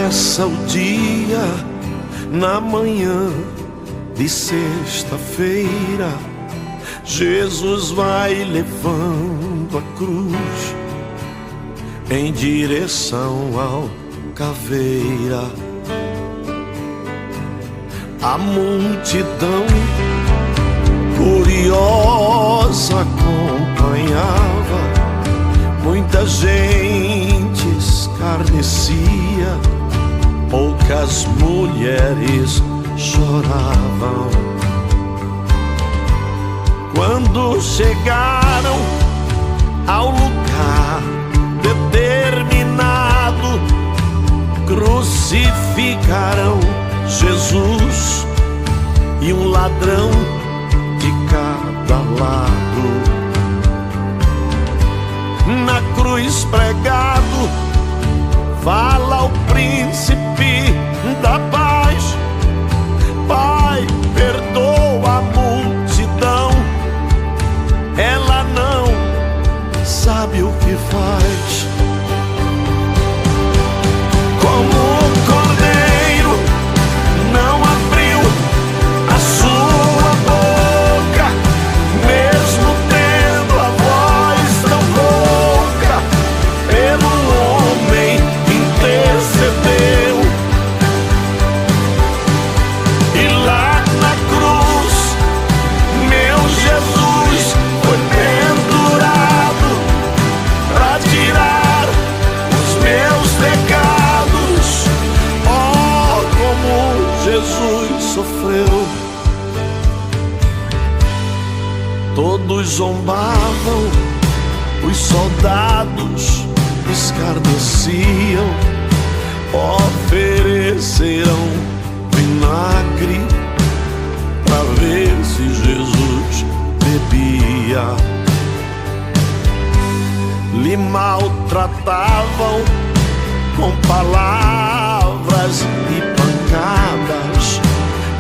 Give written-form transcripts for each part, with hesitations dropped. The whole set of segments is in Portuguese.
Começa o dia na manhã de sexta-feira. Jesus vai levando a cruz em direção ao caveira. A multidão curiosa acompanhava, muita gente escarnecia, poucas mulheres choravam. Quando chegaram ao lugar determinado, crucificaram Jesus e um ladrão de cada lado. Na cruz pregado fala o príncipe da paz: Pai, perdoa a multidão, ela não sabe o que faz. Como o cordeiro não abriu a sua boca, mesmo tendo a voz tão rouca, pelo homem intercedeu. E lá na cruz, meu Jesus foi pendurado pra tirar os meus pecados. Oh, como Jesus sofreu! Todos zombavam, os soldados escarneciam, ofereceram vinagre pra ver se Jesus bebia. Lhe maltratavam com palavras e pancadas.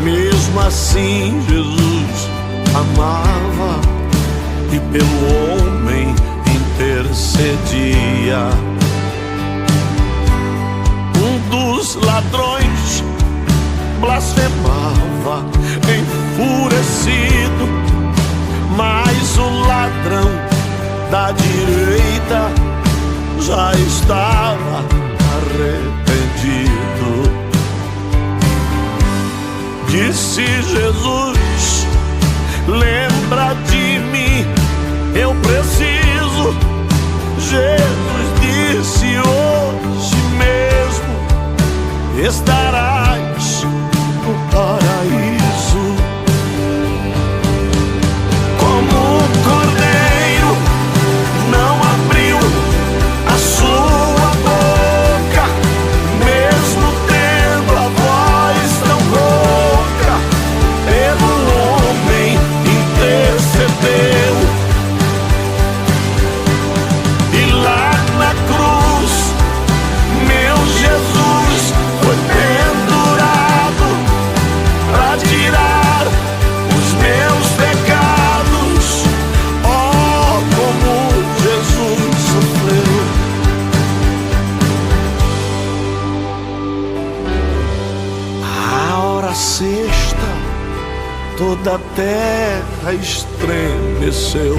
Mesmo assim Jesus amava e pelo homem intercedia. Um dos ladrões blasfemava enfurecido, mas o ladrão da direita já estava arrependido. Disse Jesus: lembra de mim, eu preciso. Jesus disse: hoje mesmo estarás no paraíso. Como o cordeiro não abriu a sua boca, mesmo tendo a voz tão rouca, pelo homem intercedeu. E lá na cruz, meu Jesus foi pendurado pra tirar os meus pecados. Oh, como Jesus sofreu! A hora sexta, toda a terra estremeceu.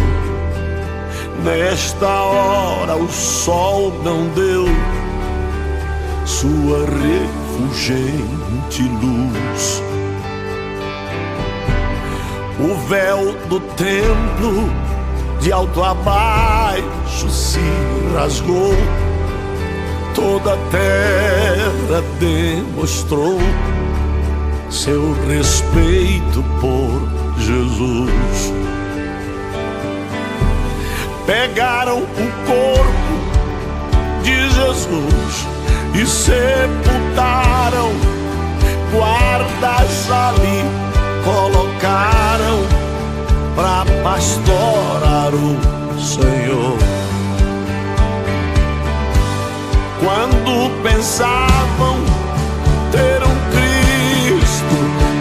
Nesta hora o sol não deu sua refulgente luz. O véu do templo de alto a baixo se rasgou. Toda a terra demonstrou seu respeito por Jesus. Pegaram o corpo de Jesus e sepultaram, guardas ali colocaram pra pastorar o Senhor. Quando pensavam ter um Cristo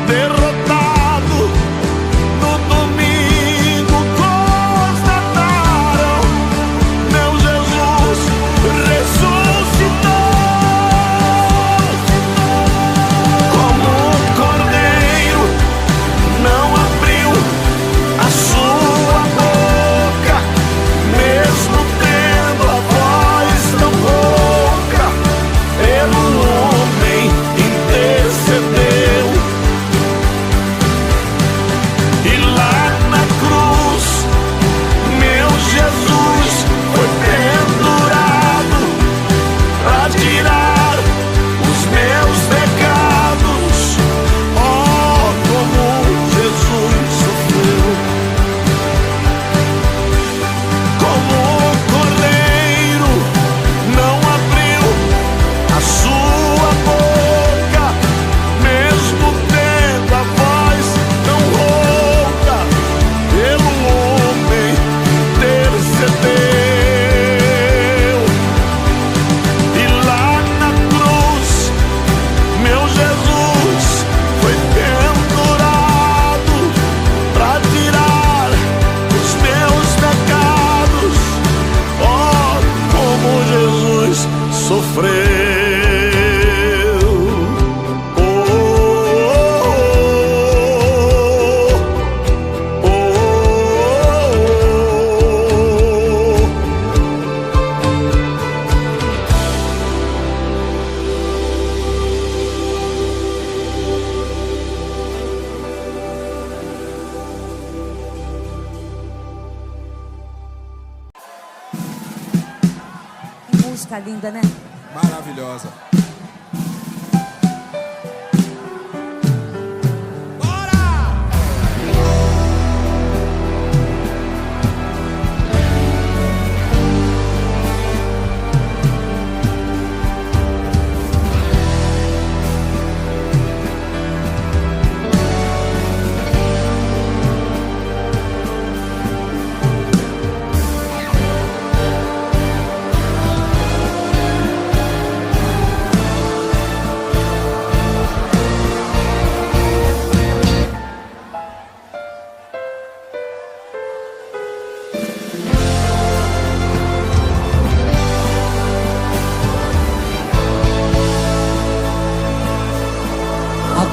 derrotado, no domingo constataram: meu Jesus ressuscitou. música linda, né? Maravilhosa.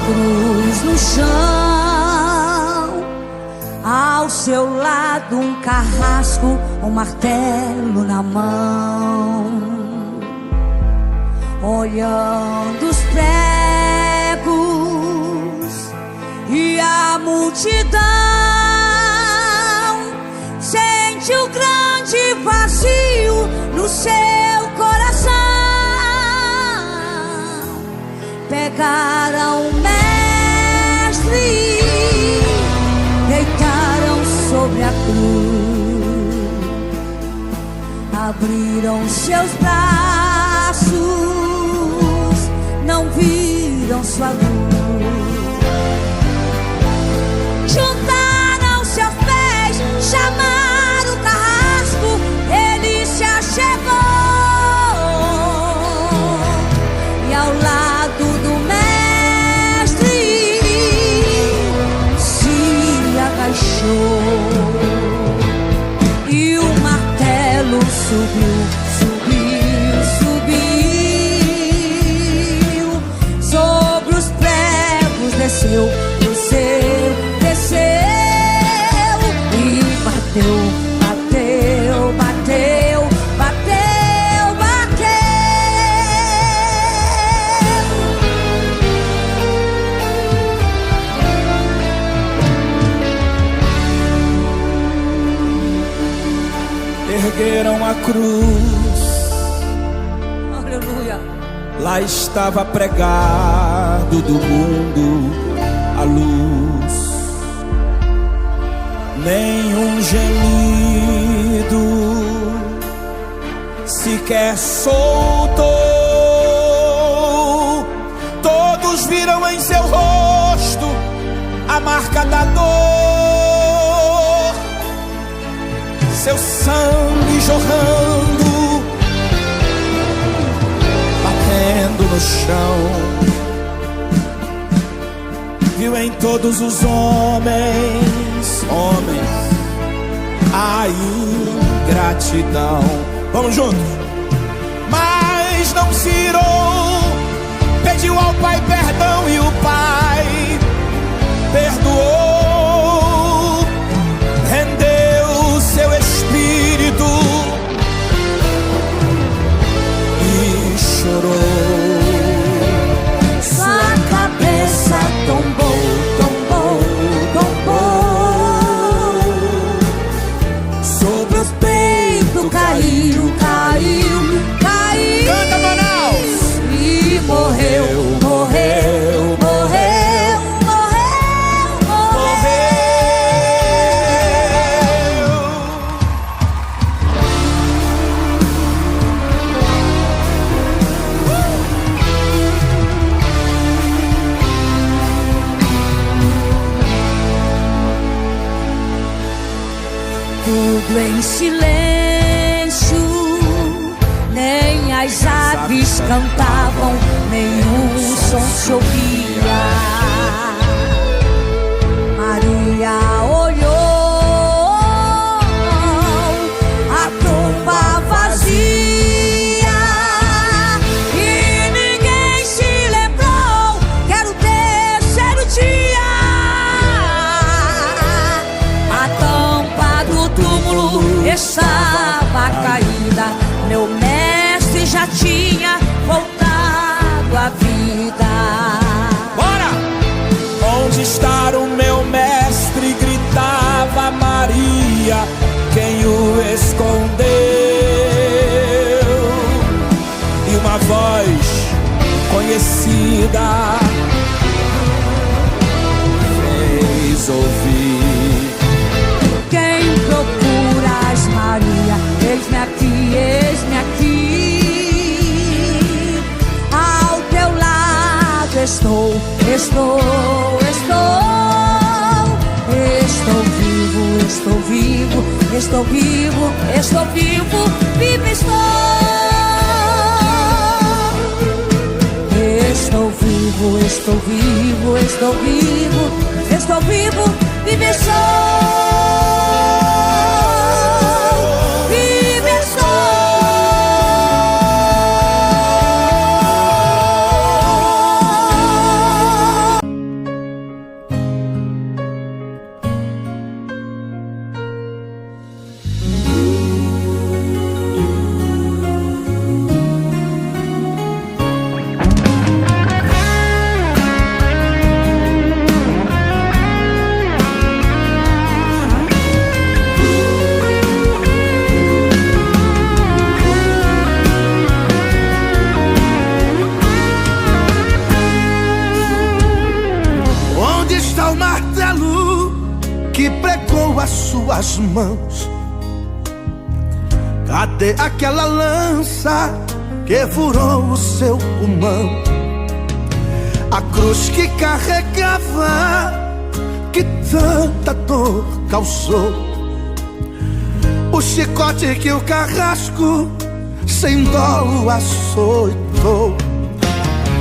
Cruz no chão, ao seu lado um carrasco, um martelo na mão, olhando os pregos e a multidão, sente o grande vazio no seu coração. Pegaram o mestre, deitaram sobre a cruz, abriram seus braços, não viram sua luz. Juntaram seus pés, chamaram o carrasco, ele se achegou, e ao lado do mestre se agachou, e o martelo subiu, subiu, subiu, sobre os pregos desceu, desceu, e bateu, bateu, bateu, bateu, bateu. Ergueram a cruz, aleluia. lá estava pregado do mundo a luz. Nenhum gemido sequer soltou. Todos viram em seu rosto a marca da dor, seu sangue jorrando, batendo no chão. Viu em todos os homens a ingratidão. Vamos juntos. Mas não se irou, pediu ao Pai perdão e o Pai perdoou, rendeu seu espírito e chorou. Sua cabeça tombou, tombou, tombou, sobre os peitos caiu, caiu, caiu. Canta, Manaus! E morreu, morreu, morreu, morreu, morreu. Tudo em silêncio, nem as aves cantavam, nenhum som se ouvia. Maria olhou a tumba vazia e ninguém se lembrou que era o terceiro dia. A tampa do túmulo estava caída, meu mestre já tinha voltado à vida. Bora! Onde está o meu mestre? conhecida fez ouvir. Quem procuras, Maria? Eis-me aqui, eis-me aqui. Ao teu lado estou, estou, estou. Estou vivo, estou vivo, estou vivo, estou vivo, vivo estou. Estou vivo, estou vivo, estou vivo, estou vivo, vivo estou. Suas mãos, cadê aquela lança que furou o seu pulmão? A cruz que carregava, que tanta dor causou, o chicote que o carrasco sem dó o açoitou,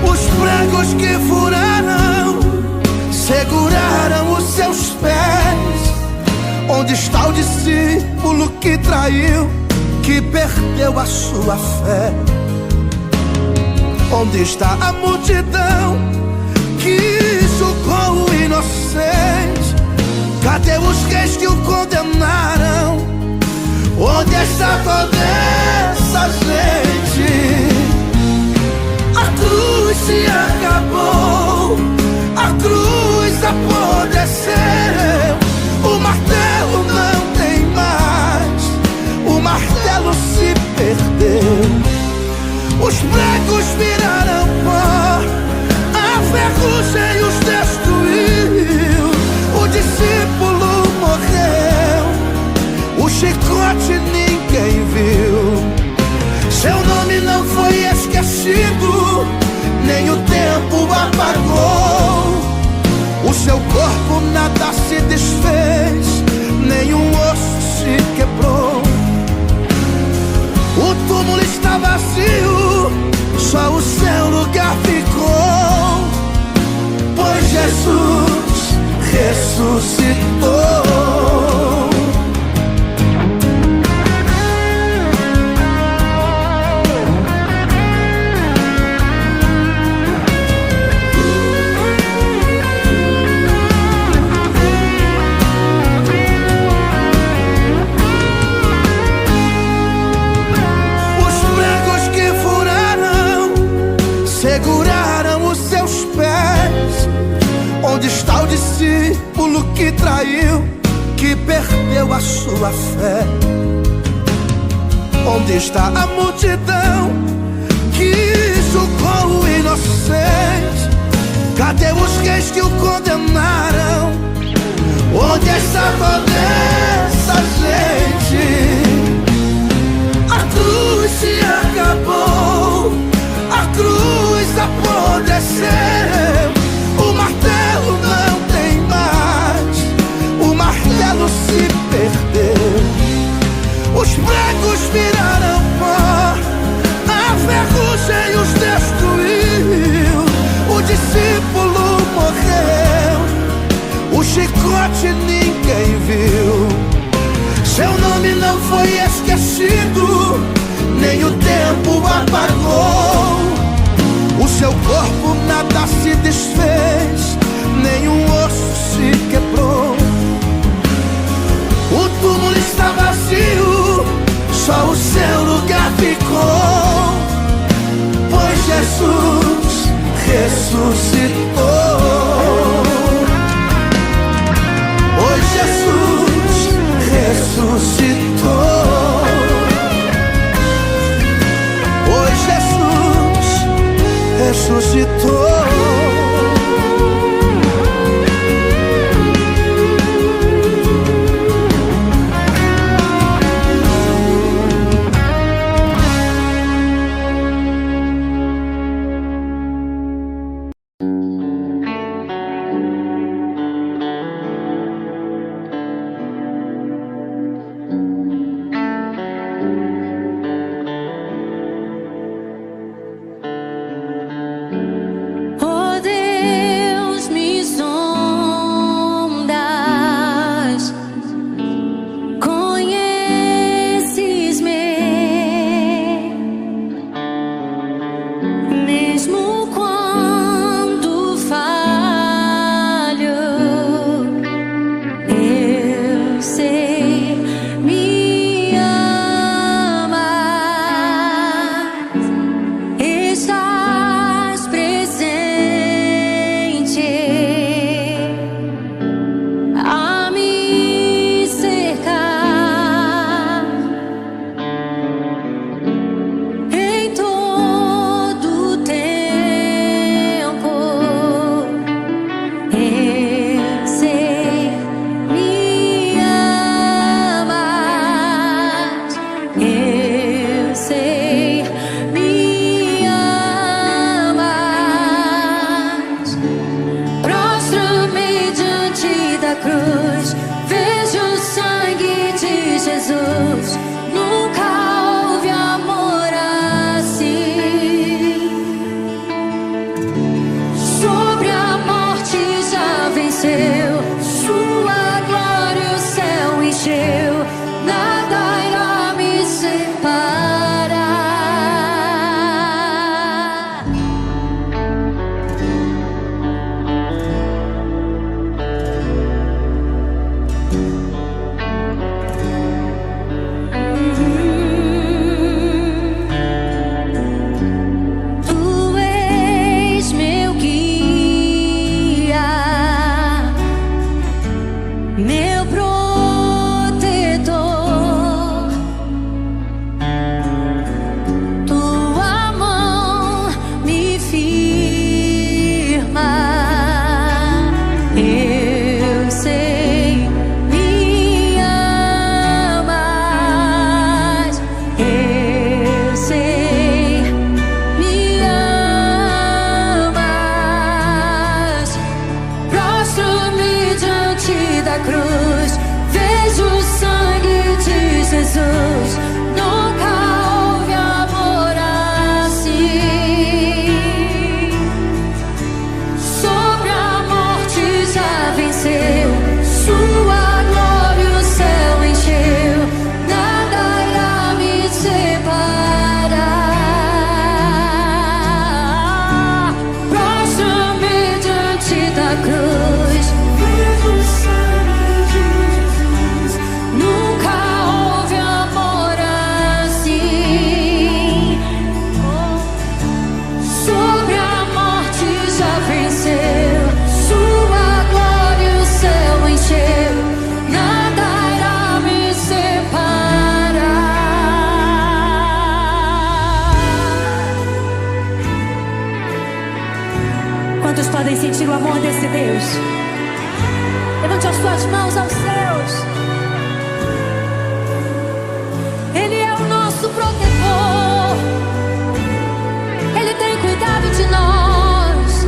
os pregos que furaram, seguraram os seus pés. Onde está o discípulo que traiu, que perdeu a sua fé? Onde está a multidão que julgou o inocente? Cadê os reis que o condenaram? Onde está toda essa gente? A cruz se acabou, a cruz apodreceu, o martelo não tem mais, o martelo se perdeu, os pregos viraram pó, a ferrugem os destruiu, o discípulo morreu, o chicote ninguém viu. Seu nome não foi esquecido, nem o tempo apagou. O seu corpo nada se desfez, nenhum osso se quebrou. O túmulo está vazio, só o seu lugar ficou, pois Jesus ressuscitou. Seguraram os seus pés. Onde está o discípulo que traiu, que perdeu a sua fé? Onde está a multidão que julgou o inocente? Cadê os reis que o condenaram? Onde está toda essa gente? A cruz se acabou, a cruz apodreceu, o martelo não tem mais, o martelo se perdeu, os pregos viraram pó, a ferrugem os destruiu, o discípulo morreu, o chicote ninguém viu. Seu nome não foi esquecido, nem o tempo apagou. O seu corpo nada se desfez, nenhum osso se quebrou. O túmulo está vazio, só o seu lugar ficou, pois Jesus ressuscitou. Pois Jesus ressuscitou. Pois Jesus ressuscitou. Quantos podem sentir o amor desse Deus? Levante as suas mãos aos céus. Ele é o nosso protetor. Ele tem cuidado de nós.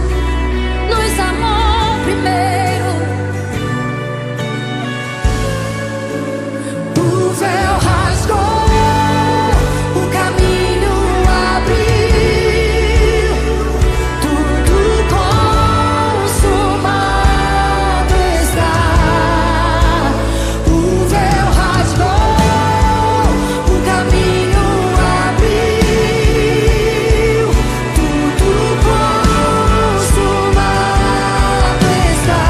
Nos amou primeiro. O véu rasgou, o caminho abriu, tudo consumado está. O véu rasgou, o caminho abriu, tudo consumado está.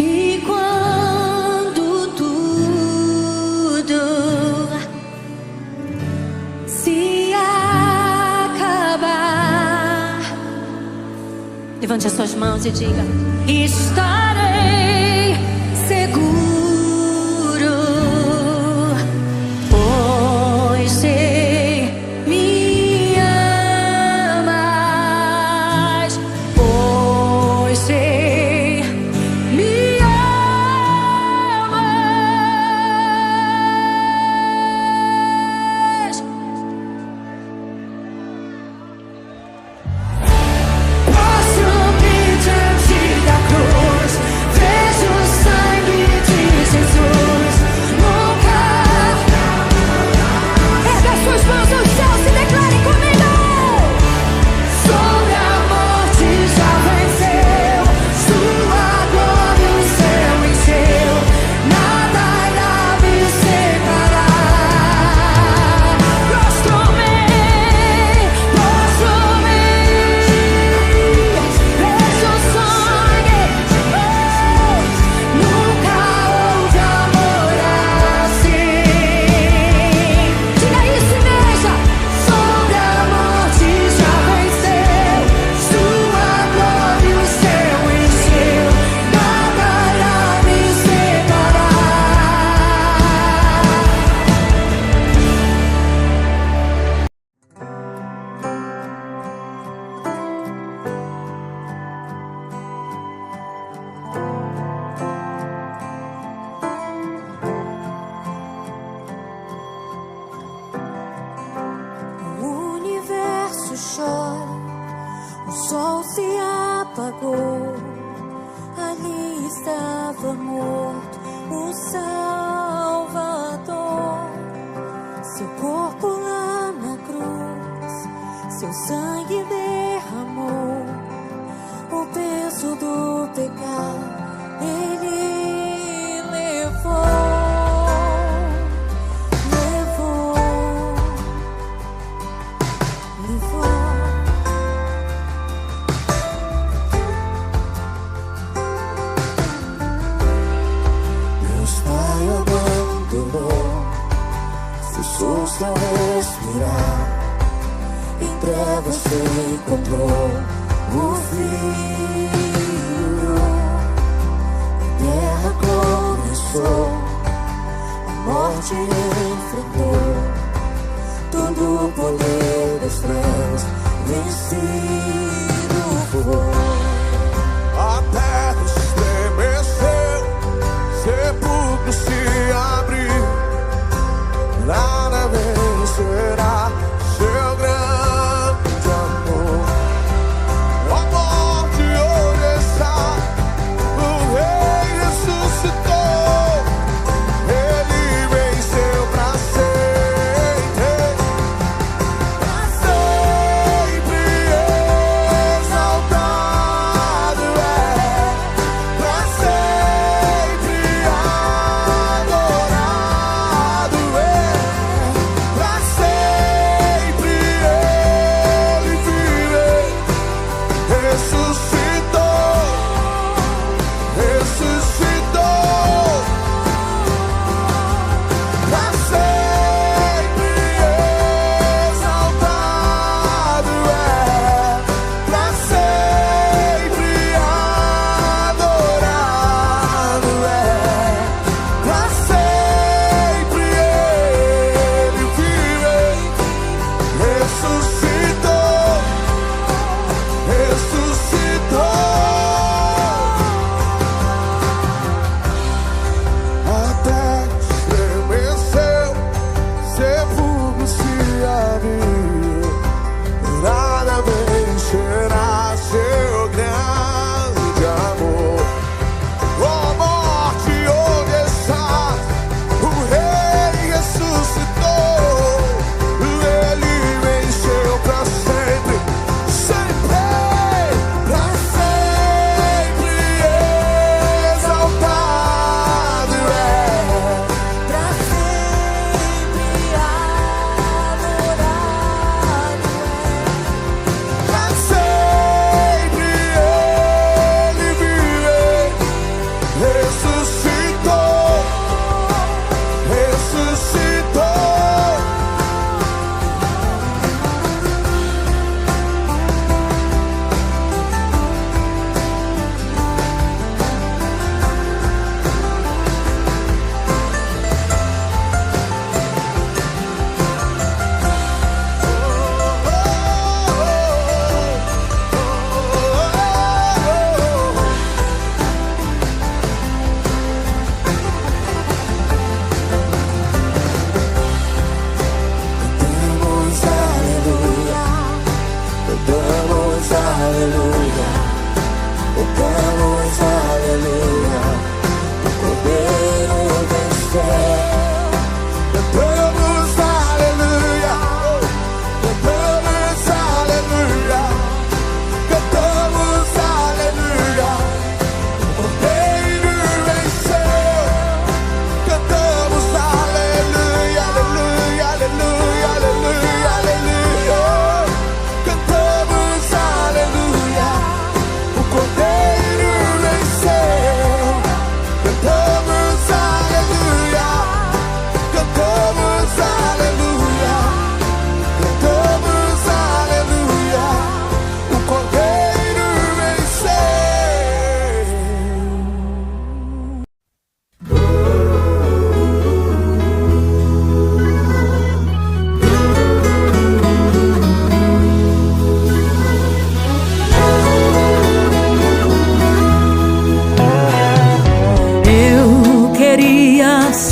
E quando tudo se acabar, levante as suas mãos e diga: estarei seguro sol se apagou, ali estava morto o Salvador. Seu corpo lá na cruz, seu sangue derramou, o peso do pecado Ele levou. Seu respirar, em trevas se encontrou o Filho. A guerra começou, a morte enfrentou, todo o poder das trevas vencido foi. A terra estremeceu, sepulcro se abriu, nada vencerá seu grande amor. A morte onde está, o Rei ressuscitou, Ele venceu pra sempre, exaltado é, pra sempre adorado é.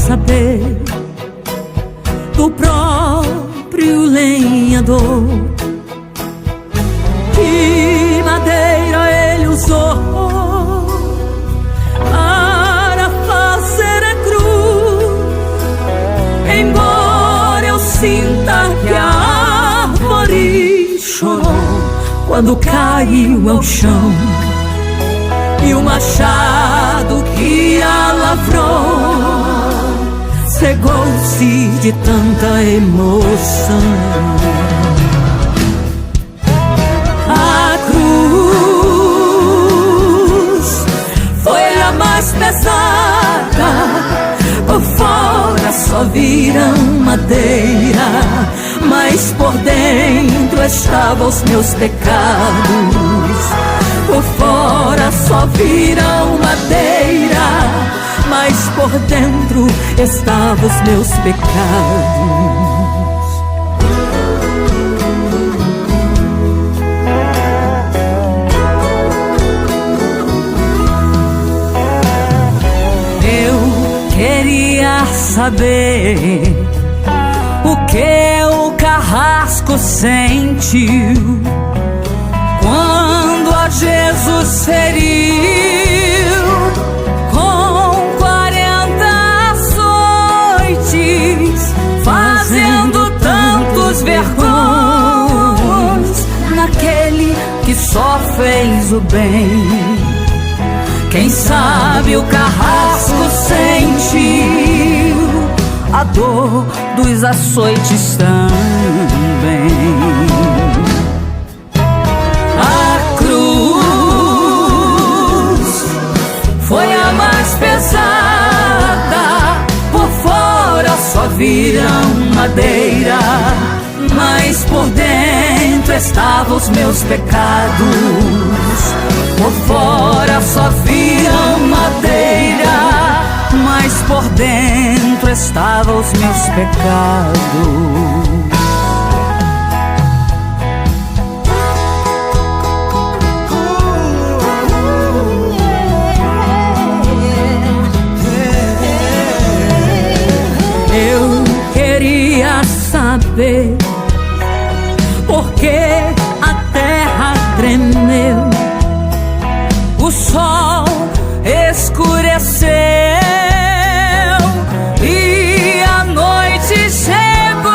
saber do próprio lenhador que ele chorou quando caiu ao chão, e o machado que a lavrou cegou-se de tanta emoção. A cruz foi a mais pesada, por fora só viram madeira, mas por dentro estavam os meus pecados. Por fora só viram madeira, mas por dentro estavam os meus pecados. Queria saber o que o carrasco sentiu quando a Jesus feriu com 40 açoites, fazendo tantos vergões naquele que só fez o bem. Quem sabe o carrasco sentiu a dor dos açoites também. A cruz foi a mais pesada, por fora só viram madeira, mas por dentro estavam os meus pecados. Por fora só viram madeira, mas por dentro estavam os meus pecados. Eu queria saber por que a terra tremeu, o sol escureceu e a noite chegou.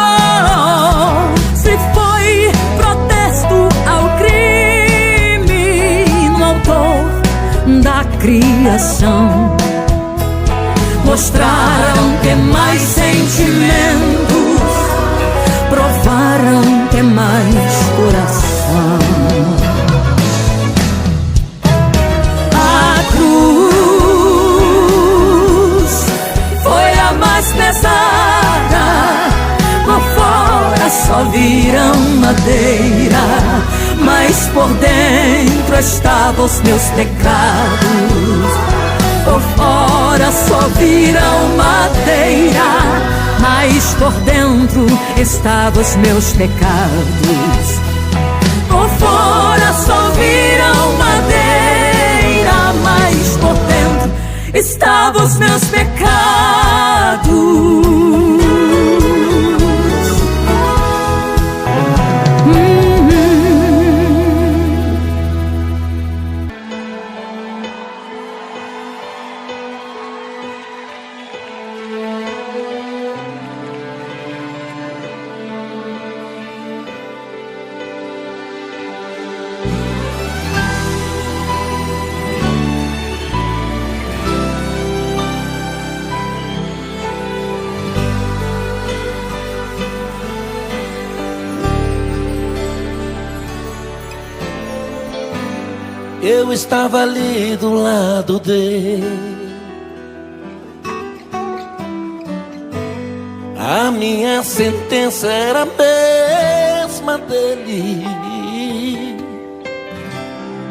Se foi protesto ao crime no autor da criação, mostraram ter mais sentimentos, provaram ter mais coração. Pesada, por fora só viram madeira, mas por dentro estavam os meus pecados. Por fora só viram madeira, mas por dentro estavam os meus pecados. Por fora só viram madeira, mas por dentro estavam os meus pecados. Eu estava ali do lado dele, a minha sentença era a mesma dele.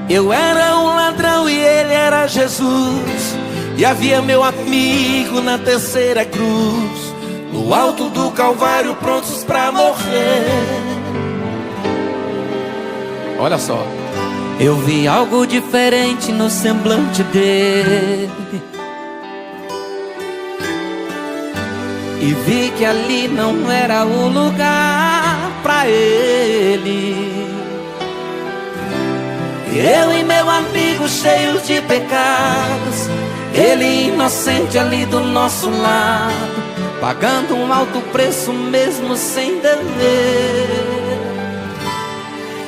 Eu era um ladrão e ele era Jesus, e havia meu amigo na terceira cruz, no alto do Calvário, prontos pra morrer. Olha só. Eu vi algo diferente no semblante dele e vi que ali não era o lugar pra ele. Eu e meu amigo cheios de pecados, ele inocente ali do nosso lado, pagando um alto preço mesmo sem dever.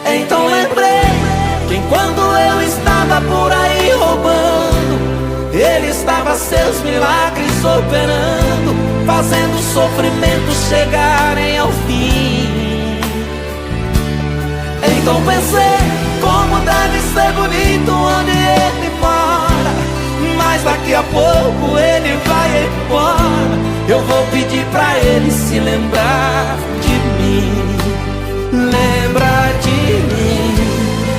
Então lembrei que enquanto eu estava por aí roubando, Ele estava seus milagres operando, fazendo o sofrimento chegarem ao fim. Então pensei, como deve ser bonito onde Ele mora, mas daqui a pouco Ele vai embora. Eu vou pedir pra Ele se lembrar de mim. Lembra de mim.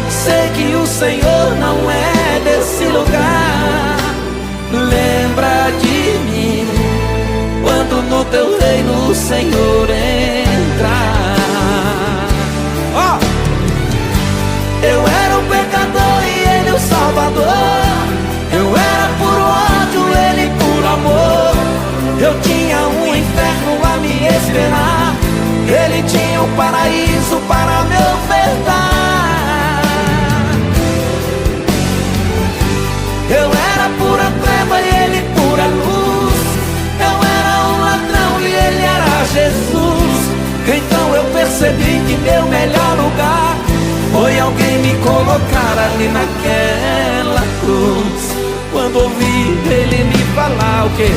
Sei que o Senhor não é desse lugar. Lembra de mim quando no teu reino o Senhor entrar. Eu era o pecador e Ele o Salvador. Eu era por ódio, Ele por amor. Eu tinha um inferno a me esperar, Ele tinha um paraíso para me ofertar. Eu era pura treva e Ele pura luz. Eu era um ladrão e Ele era Jesus. Então eu percebi que meu melhor lugar foi alguém me colocar ali naquela cruz. Quando ouvi Ele me falar o quê?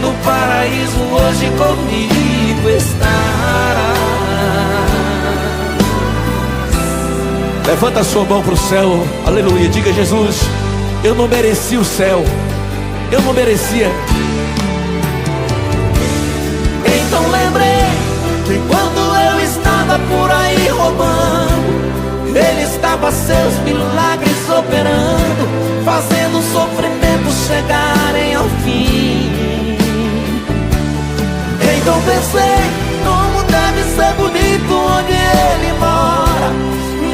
No paraíso hoje comigo estará. Levanta a sua mão para o céu, aleluia. Diga: Jesus, eu não merecia o céu, eu não merecia. Então lembrei que quando eu estava por aí roubando, Ele estava seus milagres operando, fazendo o sofrimento chegarem ao fim. Então pensei, como deve ser bonito onde Ele mora,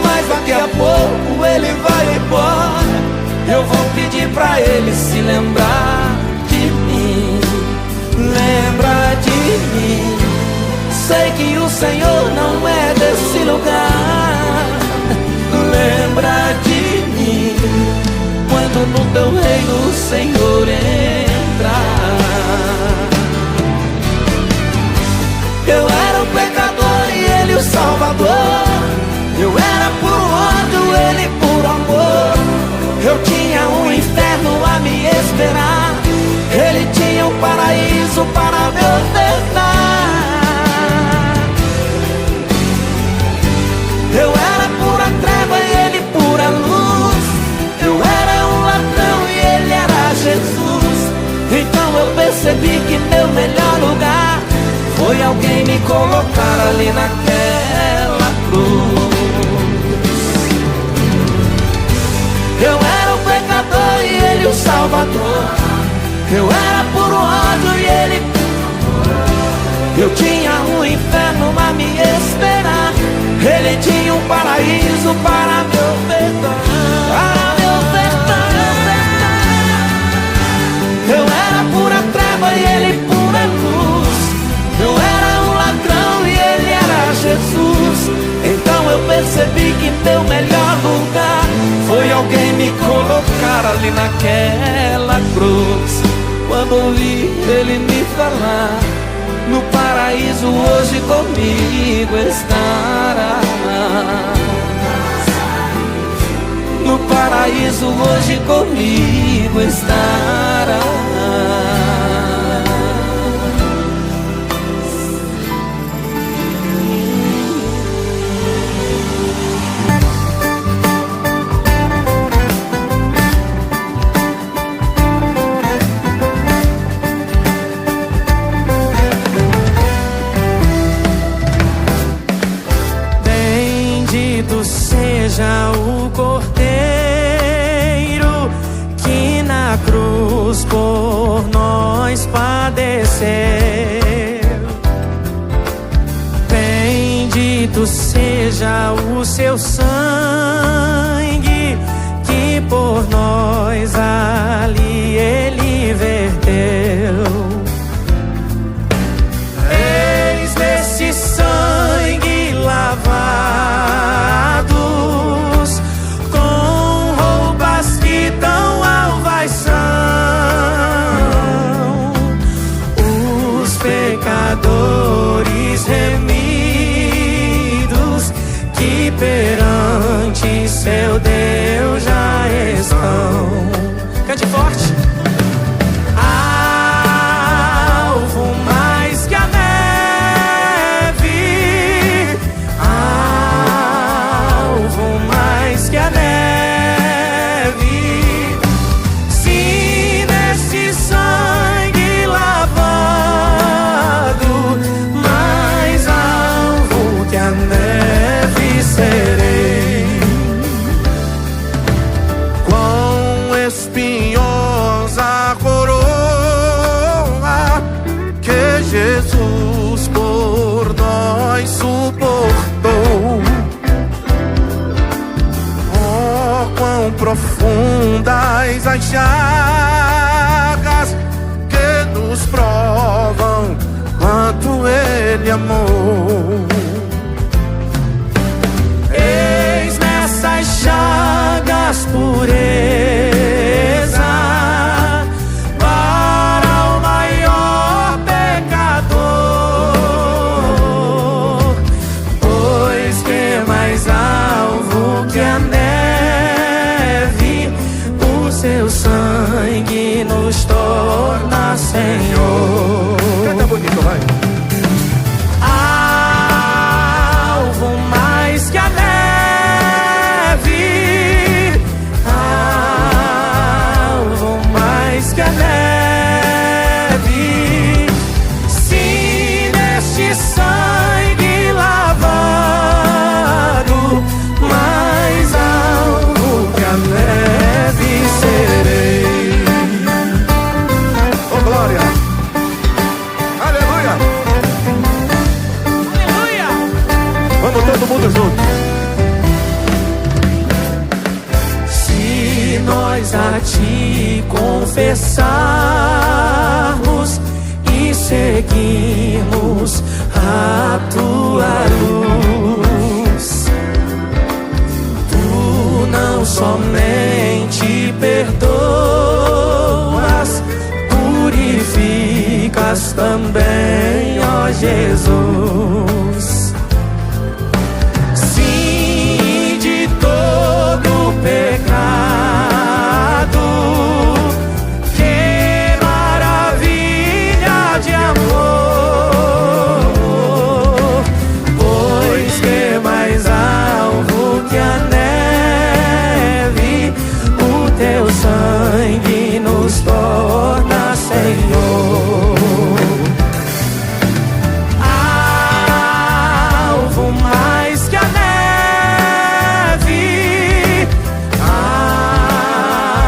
mas daqui a pouco Ele vai embora. Eu vou pedir pra Ele se lembrar de mim. Lembra de mim. Sei que o Senhor não é desse lugar. Lembra de mim quando no teu reino o Senhor entrar. Eu era o pecador e Ele o Salvador. Eu era por ódio, Ele por amor. Eu tinha um inferno a me esperar, Ele tinha um paraíso para me ofertar. Eu era pura treva e Ele pura luz. Eu era um ladrão e Ele era Jesus. Então eu percebi que meu melhor lugar foi alguém me colocar ali naquela cruz. Eu era o pecador e Ele o Salvador. Eu era por ódio e Ele. Eu tinha um inferno a me esperar, Ele tinha um paraíso para me ofertar. Para me ofertar. Eu era pura treva e Ele pura luz. Eu era um ladrão e Ele era Jesus. Então eu percebi que meu melhor lugar foi alguém me colocar ali naquela cruz. Quando ouvi Ele me falar, no paraíso hoje comigo estará. No paraíso hoje comigo estará. Seja o Cordeiro que na cruz por nós padeceu. Bendito seja o seu sangue que por nós ali Ele verteu. Eis nesse sangue lavados, com roupas que tão alvas são, os pecadores remidos que perante nessas chagas que nos provam quanto Ele amou. Eis nessas chagas pureza para o maior pecador, pois que é mais alvo que a neve, o seu sangue nos torna Senhor. Canta bonito, vai. Alvo mais que a neve, alvo mais que a neve, se neste sangue lavado, mais alvo que a neve serei. Oh, glória. Aleluia. Aleluia! Vamos todo mundo junto. Se nós a Ti confessarmos e seguirmos a Tua luz, Tu não somente perdoas, purificas também, ó Jesus. Sim, de todo pecado, que maravilha de amor, pois que mais alvo que a neve, o Teu sangue nos torna Senhor. Alvo mais que a neve,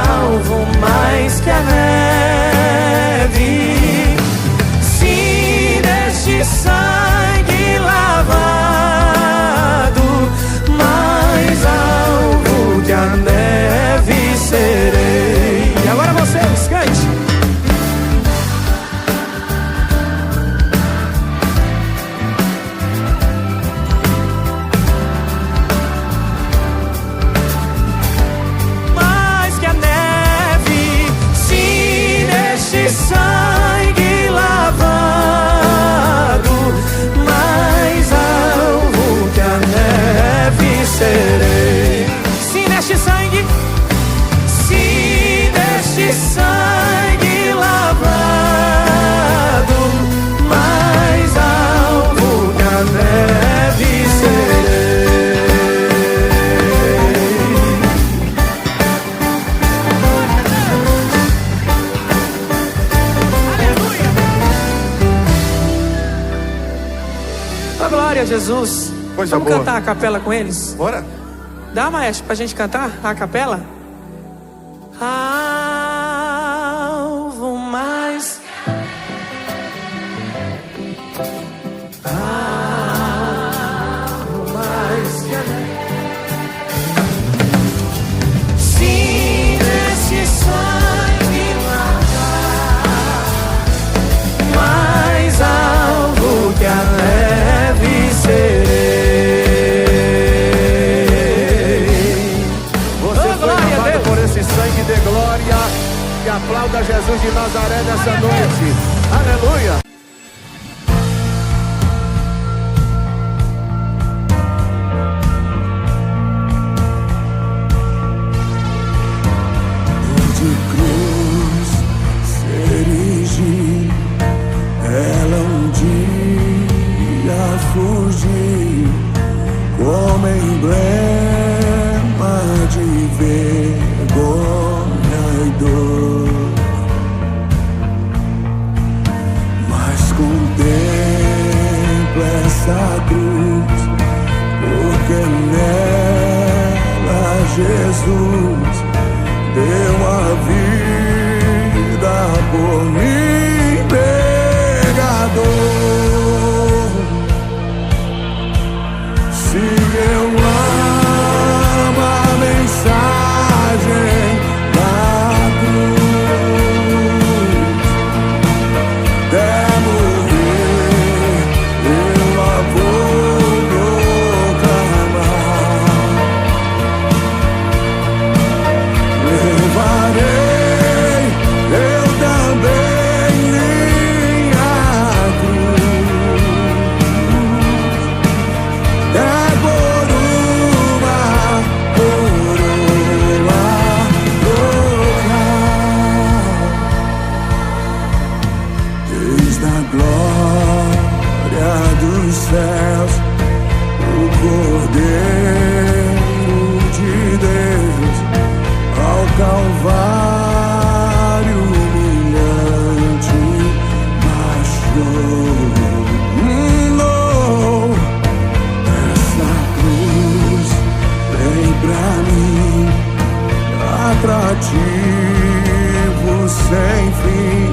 alvo mais que a neve, se neste sangue lavado, mais alvo que a neve serei. E agora vocês, cante. Mais que a neve, se neste sangue lavado, mais alvo que a neve serei. Se neste sangue, se neste sangue lavado, mais alvo que a neve serei. A glória a Jesus. Coisa Vamos boa. cantar a capela com eles? Bora. Dá, maestro, pra gente cantar a capela? Alvo mais. Alvo mais que a neve. Se nesse sangue lavado, mais alvo que a neve serei. Você foi glória a lavado Deus. por esse sangue de glória. E aplauda Jesus de Nazaré nessa noite. Aleluia. De cruz se erigir, ela dia fugir como emblema de vergonha e dor. Mas contempla essa cruz, porque nela Jesus deu a vida por mim, pecador. Se eu amo a mensagem da dos céus, o Cordeiro de Deus, ao Calvário humilhante marchou. Essa cruz tem pra mim atrativo sem fim,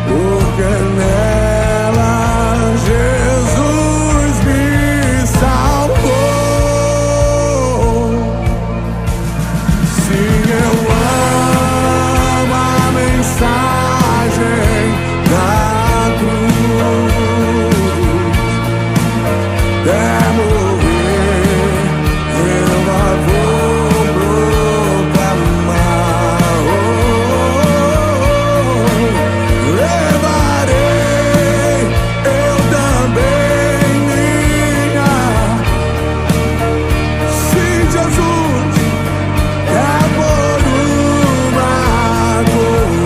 porque nela Jesus me salvou. Sim, eu amo a mensagem da cruz. Até morrer eu a vou proclamar. Levarei eu também minha. Sim, Jesus, é por uma coroa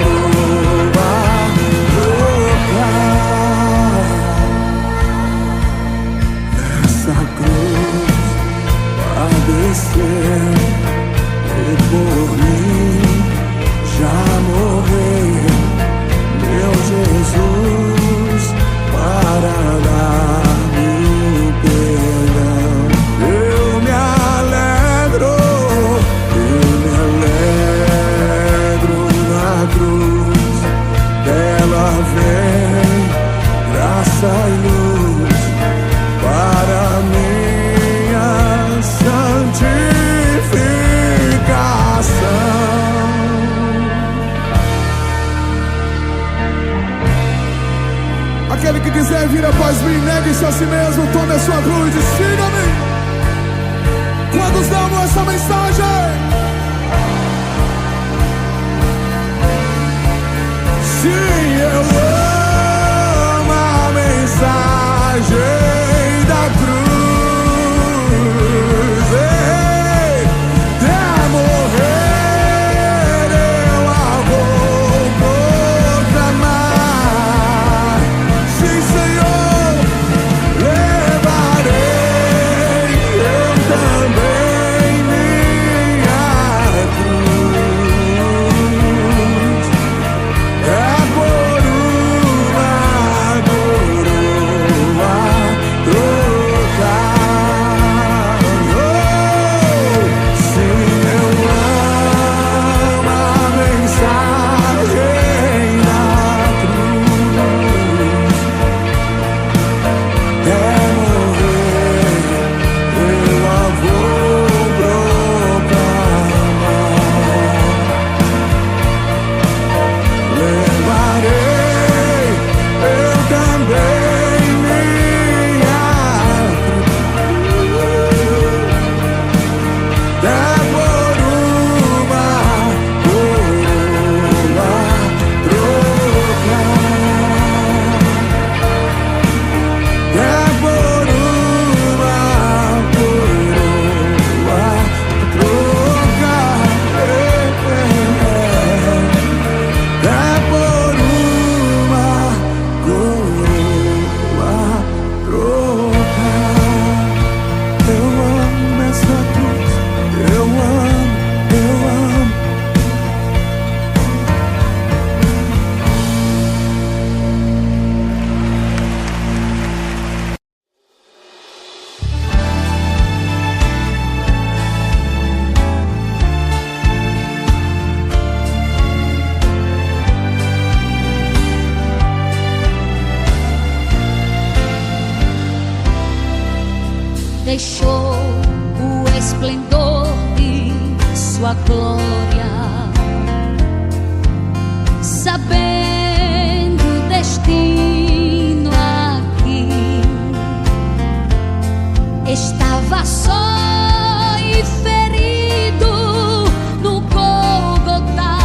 essa cruz padecer e por mim já morreu, meu Jesus, para dar-me o perdão. Eu me alegro na cruz, dela vem graça e luz para minha santificação. Aquele que quiser vir após mim, negue-se a si mesmo, tome a sua cruz e siga-me. Quantos amam essa mensagem? Sim, eu amo a mensagem da cruz. Ei, até morrer eu a vou proclamar. Sim, Senhor, levarei eu também minha cruz. É por uma coroa trocar. Sim, eu amo a mensagem da cruz. É morrer eu a vou proclamar. Levarei eu também minha cruz. É por uma coroa trocar. É por uma coroa trocar. É por uma coroa trocar. Eu amo essa cruz, eu amo, eu amo. Deixou o esplendor de sua glória, sabendo o destino aqui. Estava só e ferido no Gólgota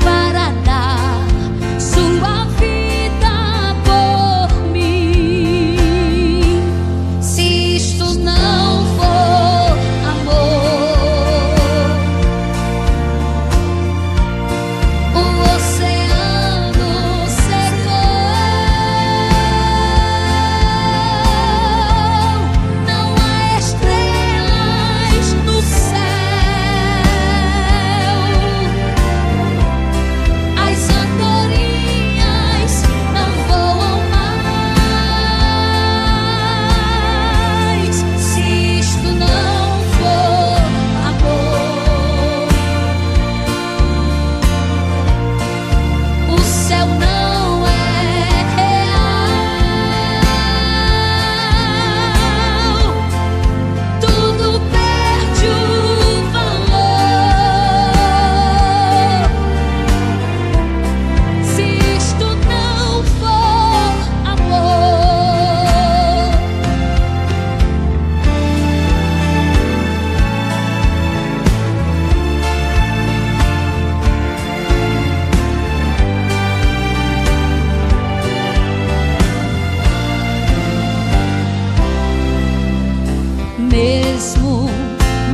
para dar sua vida por mim. Se isto não for amor, o oceano secou.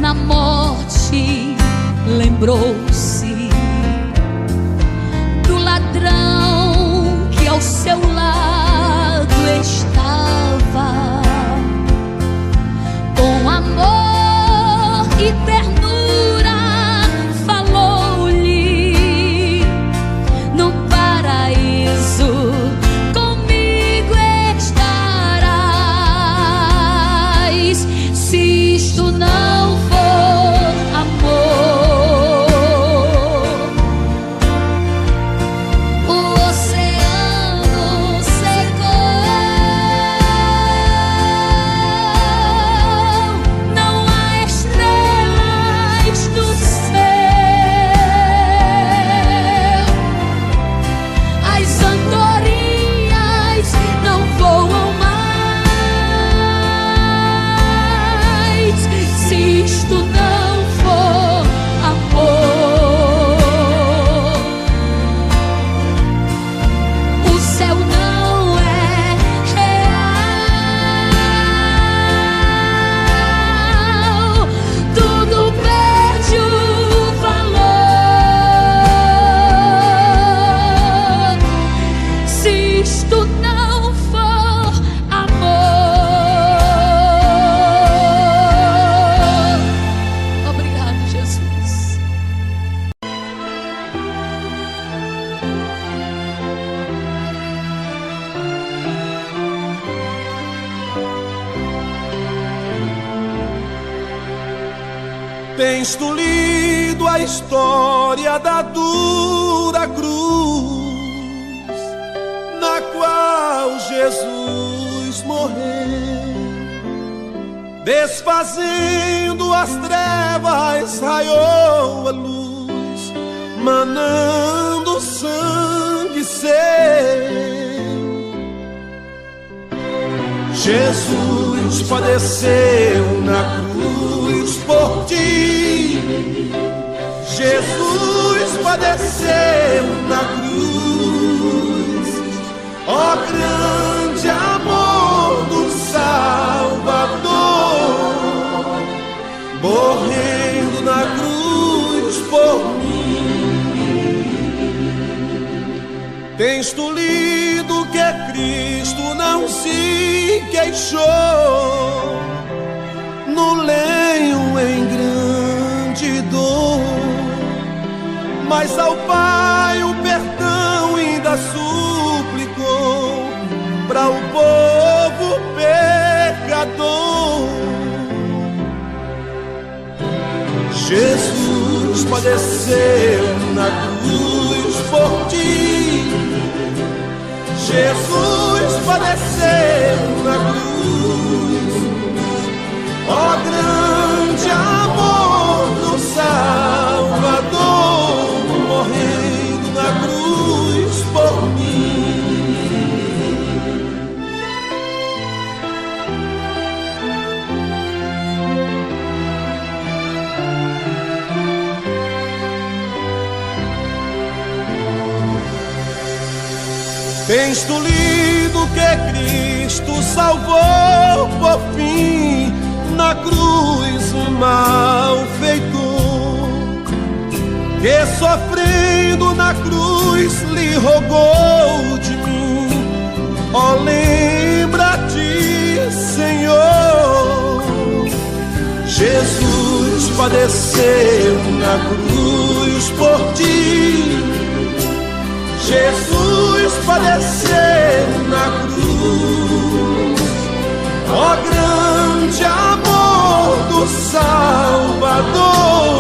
na morte, lembrou-se do ladrão que ao seu lado estava, com amor e ternura falou-lhe: no paraíso comigo estarás. Se isto não for amor, o oceano secou. Não há estrelas do céu, as andorinhas não voam mais. Se isto não for amor, o céu não é real, tudo perde o valor. Se isto não for amor. Obrigado, Jesus. Tens tu lido a história da dura cruz, na qual Jesus morreu, desfazendo as trevas, raiou a luz, manando sangue seu. Jesus padeceu na cruz por ti. Jesus padeceu na cruz. Ó grande amor do Salvador, morrendo na cruz por mim. Tens tu lido que Cristo não se queixou no lenho em grande dor, mas ao Pai o perdão ainda suplicou para o povo pecador. Jesus padeceu na cruz por ti. Jesus padeceu na cruz. Ó grande amor do Salvador, morrendo na cruz por mim. Tens tu lido que Cristo salvou por fim na cruz o malfeitor, que sofrendo na cruz lhe rogou de mim. Ó, lembra-te, Senhor, Jesus padeceu na cruz por ti. Jesus padeceu na cruz. Ó grande amor do Salvador,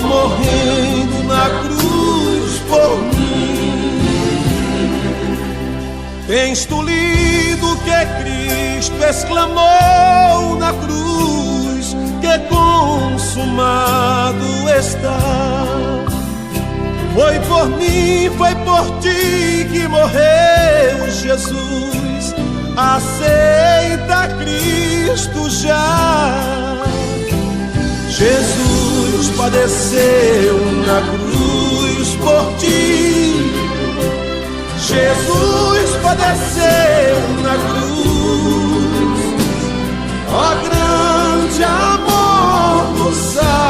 morrendo na cruz por mim. Tens tu lido que Cristo exclamou na cruz, que consumado está. Foi por mim, foi por ti que morreu Jesus. Aceita Cristo já. Jesus padeceu na cruz por ti. Jesus padeceu na cruz. Ó grande amor do Salvador,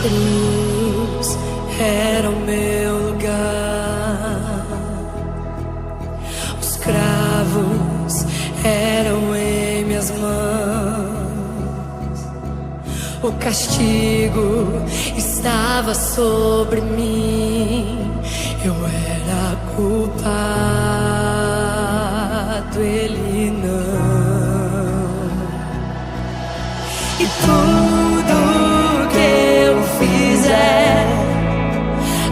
cruz era o meu lugar, os cravos eram em minhas mãos, o castigo estava sobre mim, eu era culpado, ele não. E tudo que eu fizer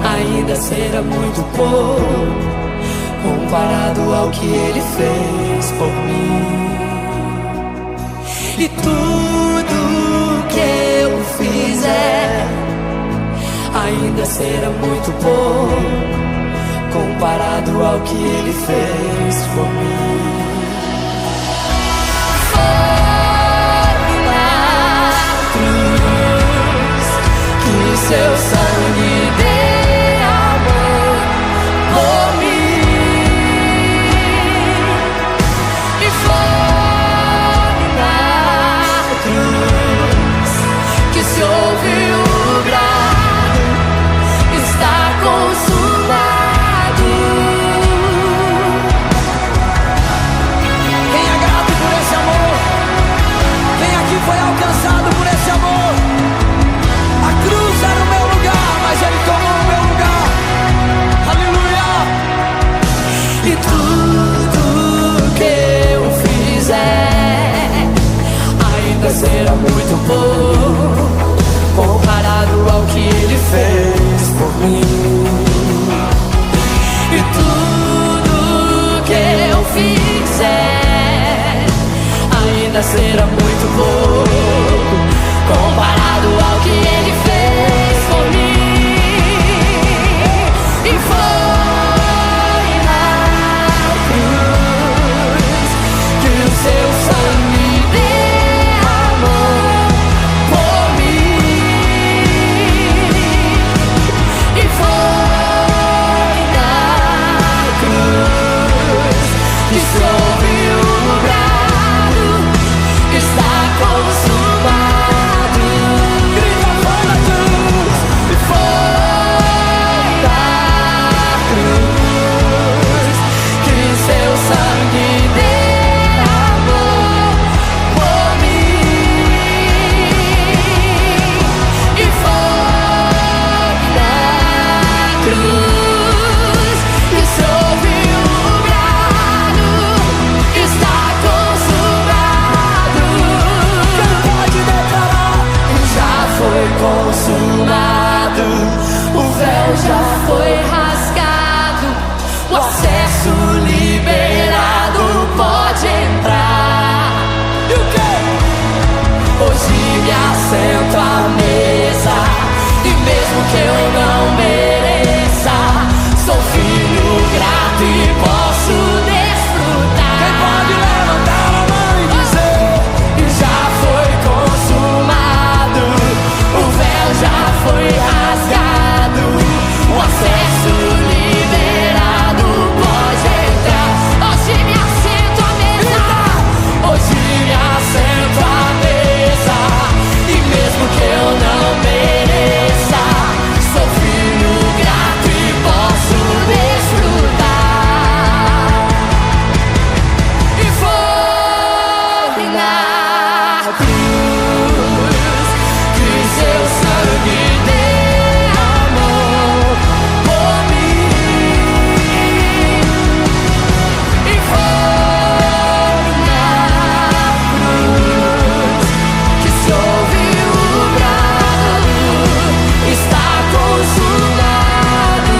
ainda será muito pouco comparado ao que ele fez por mim. E tudo que eu fizer ainda será muito pouco comparado ao que ele fez por mim. Seu sangue derramou por mim, e foi na cruz que se ouviu o brado: está consumado. Quem é grato por esse amor? Quem aqui foi alcançado por esse amor? A cruz era o meu lugar, mas ele tomou o meu lugar. Aleluia! E tudo que eu fizer ainda será muito pouco comparado ao que ele fez por mim. E tudo que eu fizer ainda será muito pouco comparado ao que ele fez por mim. E foi na cruz que o seu sangue derramou por mim. E foi na cruz que se ouviu o brado: está consumado. Grita, foi na cruz. E foi na cruz que seu sangue derramou por mim. E foi na cruz que se ouviu o brado: está consumado. Quem pode declarar? Já foi consumado, o véu já foi rasgado, o acesso liberado, pode entrar. E o quê? Hoje me assento à mesa, e mesmo que eu não mereça, sou filho grato e posso desfrutar. Quem pode levantar a mão e dizer: já foi consumado, o véu já foi rasgado, o acesso liberado, pode entrar. Hoje me assento à mesa, hoje me assento à mesa, e mesmo que eu não mereça, sou filho grato e posso desfrutar. E foi na cruz que seu sangue derramou por mim. E foi na cruz que se ouviu o brado: está consumado.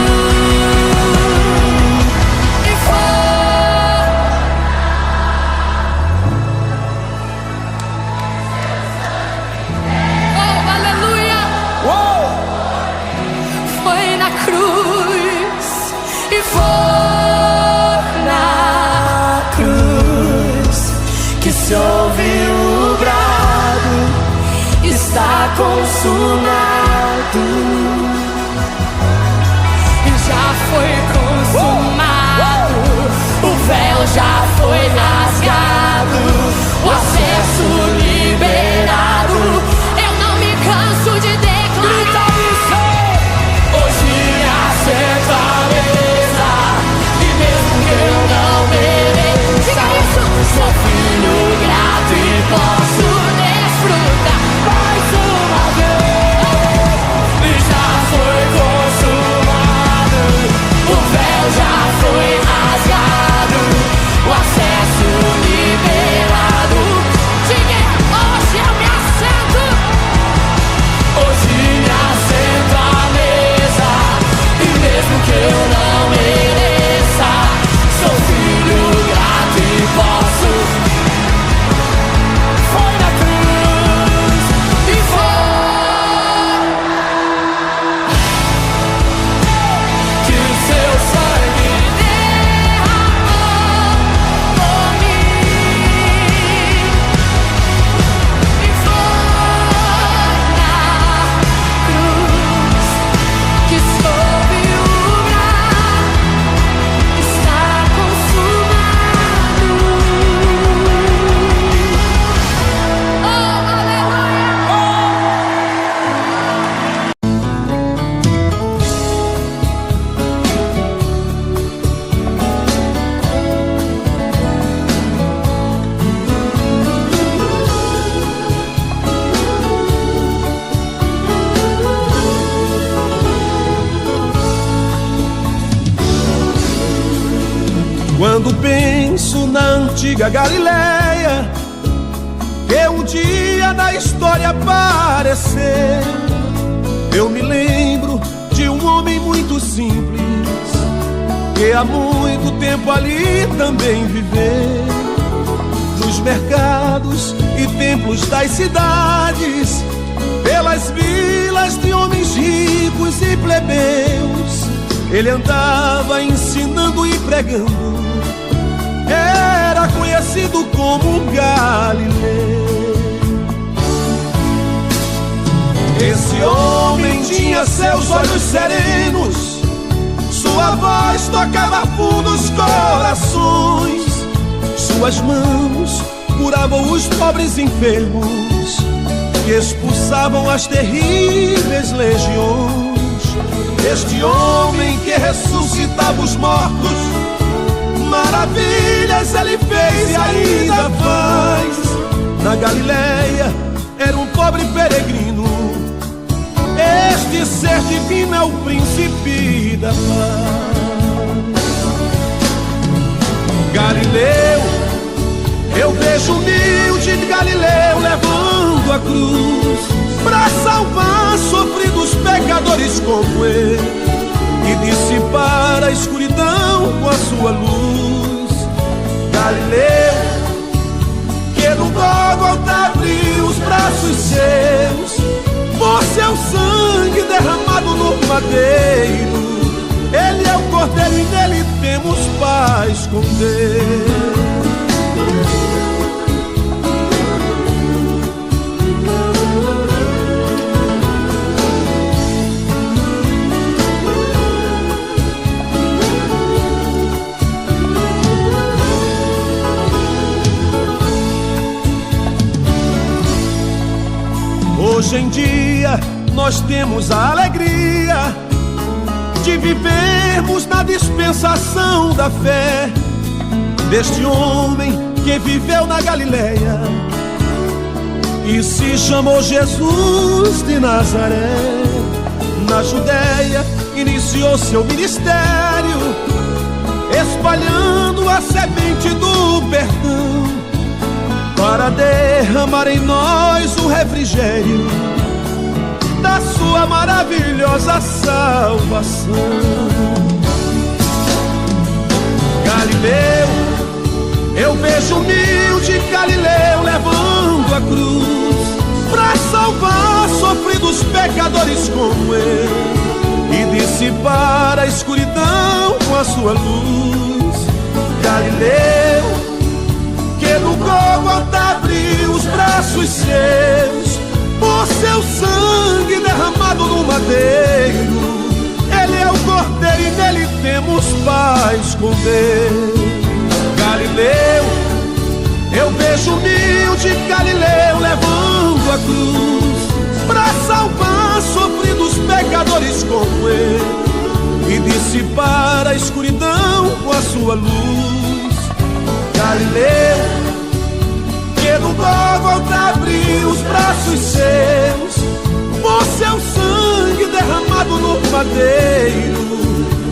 E oh, aleluia! Foi na cruz, e foi na cruz que se ouviu o brado: está consumado. E já foi consumado, o véu já foi rasgado, o acesso liberado. Eu não me canso de declarar: Quando penso na antiga Galileia, que um dia na história aparecer, eu me lembro de um homem muito simples, que há muito tempo ali também viveu. Nos mercados e templos das cidades, pelas vilas de homens ricos e plebeus, ele andava ensinando e pregando. Era conhecido como Galileu. Esse homem tinha seus olhos serenos, sua voz tocava fundo os corações, suas mãos curavam os pobres enfermos, que expulsavam as terríveis legiões. Este homem que ressuscitava os mortos, maravilhas ele fez e ainda faz. Na Galileia era um pobre peregrino, este ser divino é o príncipe da paz. Galileu, eu vejo humilde Galileu levando a cruz pra salvar sofridos pecadores como ele e dissipar a escuridão com a sua luz. Galileu, que no Gólgota abriu os braços seus, por seu sangue derramado no madeiro. Ele é o Cordeiro e nele temos paz com Deus. Hoje em dia nós temos a alegria de vivermos na dispensação da fé deste homem que viveu na Galileia e se chamou Jesus de Nazaré. Na Judéia iniciou seu ministério, espalhando a semente do perdão, para derramar em nós o refrigério da sua maravilhosa salvação. Galileu, eu vejo humilde Galileu levando a cruz pra salvar sofridos pecadores como ele e dissipar a escuridão com a sua luz. Galileu, que no Gólgota abriu os braços seus, por seu sangue derramado no madeiro. Ele é o Cordeiro e nele temos paz com Deus. Galileu, eu vejo humilde Galileu levando a cruz pra salvar sofridos pecadores como ele e dissipar a escuridão com a sua luz. Galileu, que no Gólgota abriu os braços seus, por seu sangue derramado no madeiro.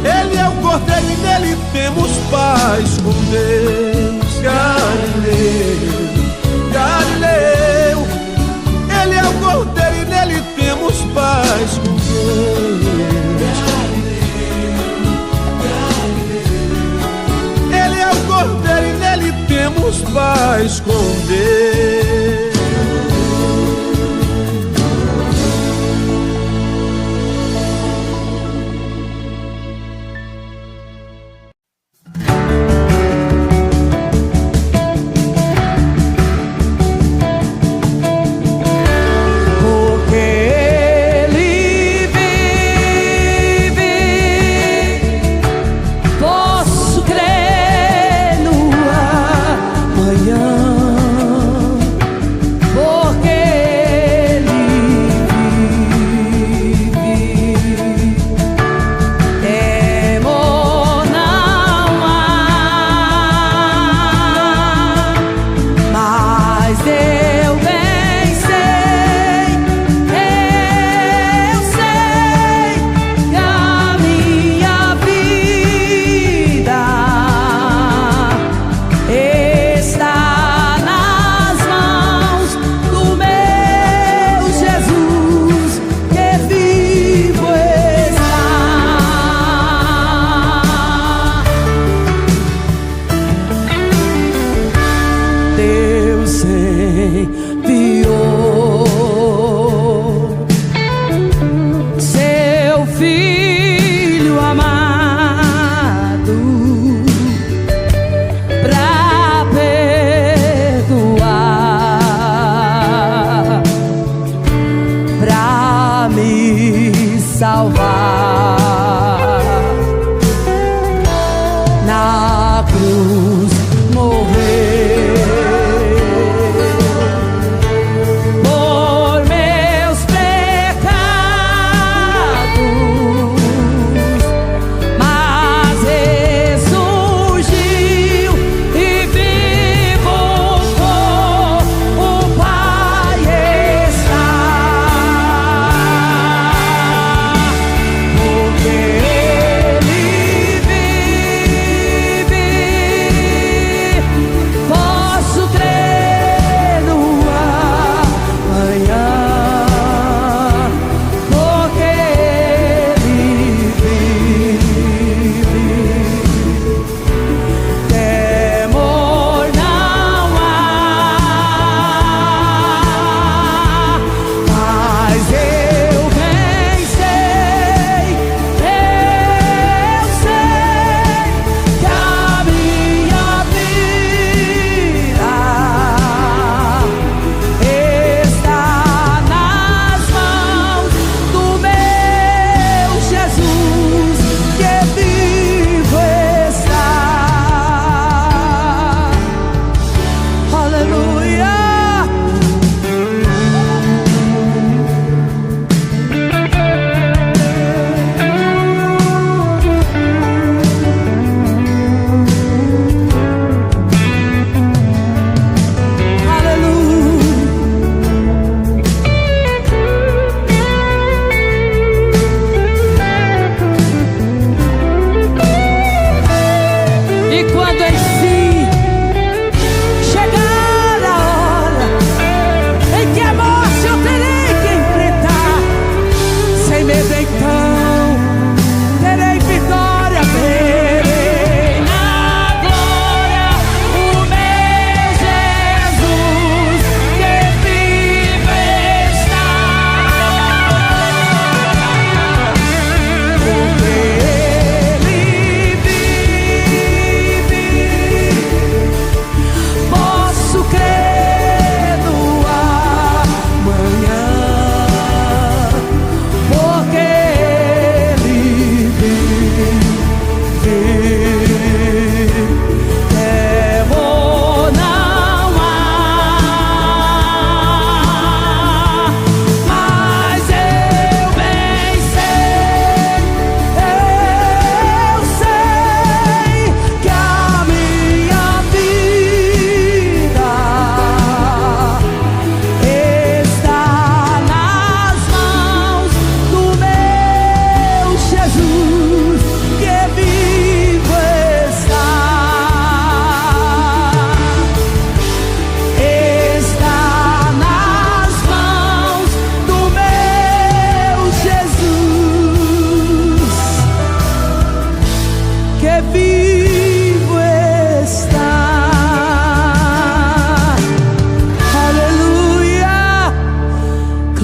Ele é o Cordeiro e nele temos paz com Deus. Galileu, Galileu, ele é o Cordeiro e nele temos paz com Deus. Ele é o Cordeiro e nele temos paz com Deus.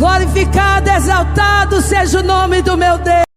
Glorificado, exaltado seja o nome do meu Deus.